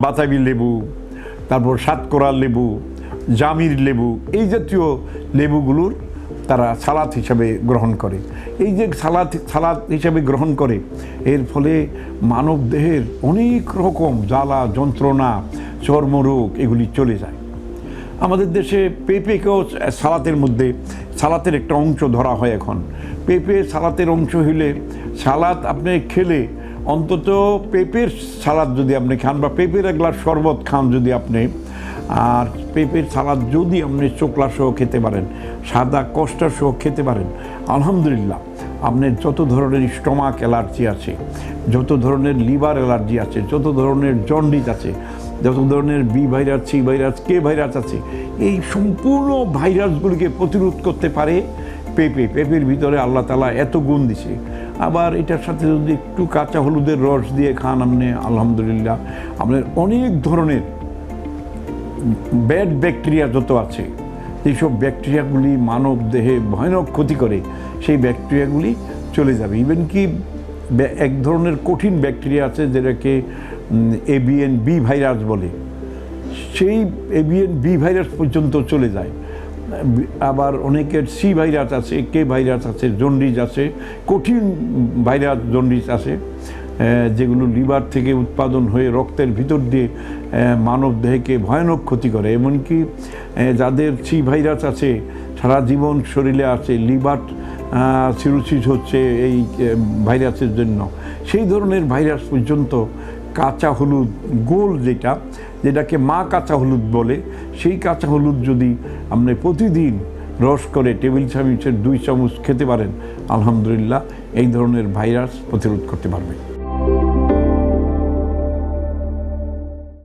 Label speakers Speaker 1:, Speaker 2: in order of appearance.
Speaker 1: বাতাবি লেবু, তারপর সাতকরা লেবু, জামির লেবু, এই জাতীয় লেবুগুলোর তারা সালাদ হিসাবে গ্রহণ করে। এই যে সালাদ হিসাবে গ্রহণ করে, এর ফলে মানব দেহের অনেক রকম জ্বালা যন্ত্রণা চর্মরোগ এগুলি চলে যায়। আমাদের দেশে পেঁপেকেও সালাতের মধ্যে সালাতের একটা অংশ ধরা হয়। এখন পেঁপে সালাতের অংশ হইলে সালাদ আপনি খেলে অন্তত পেঁপের সালাদ যদি আপনি খান বা পেঁপের এক গ্লাস শরবত খান যদি আপনি, আর পেঁপের সালাদ যদি আপনি চোকলা সহ খেতে পারেন, সাদা কষ্টা সহ খেতে পারেন, আলহামদুলিল্লাহ আপনার যত ধরনের স্টমাক অ্যালার্জি আছে, যত ধরনের লিভার অ্যালার্জি আছে, যত ধরনের জন্ডিস আছে, যত ধরনের বি ভাইরাস, সি ভাইরাস, কে ভাইরাস আছে, এই সম্পূর্ণ ভাইরাসগুলিকে প্রতিরোধ করতে পারে পেঁপের ভিতরে আল্লাহ তাআলা এত গুণ দিছে। আবার এটার সাথে যদি একটু কাঁচা হলুদের রস দিয়ে খান আপনি, আলহামদুলিল্লাহ আপনার অনেক ধরনের ব্যাড ব্যাকটেরিয়া যত আছে, এইসব ব্যাকটেরিয়াগুলি মানব দেহে ভয়ানক ক্ষতি করে, সেই ব্যাকটেরিয়াগুলি চলে যাবে। ইভেন কি এক ধরনের কঠিন ব্যাকটেরিয়া আছে যেটাকে এভিএন বি ভাইরাস বলে, সেই এভিএন বি ভাইরাস পর্যন্ত চলে যায়। আবার অনেকের সি ভাইরাস আছে, কে ভাইরাস আছে, জন্ডিস আছে, কঠিন ভাইরাস জন্ডিস আছে, যেগুলো লিভার থেকে উৎপাদন হয়ে রক্তের ভিতর দিয়ে মানব দেহকে ভয়ানক ক্ষতি করে। এমনকি যাদের সি ভাইরাস আছে সারা জীবন শরীরে আছে, লিভার সিরোসিস হচ্ছে এই ভাইরাসের জন্য, সেই ধরনের ভাইরাস পর্যন্ত কাঁচা হলুদ গোল যেটাকে মা কাঁচা হলুদ বলে, সেই কাঁচা হলুদ যদি আপনি প্রতিদিন রস করে টেবিল চামচের 2 চামচ খেতে পারেন, আলহামদুলিল্লাহ এই ধরনের ভাইরাস প্রতিরোধ করতে পারবে।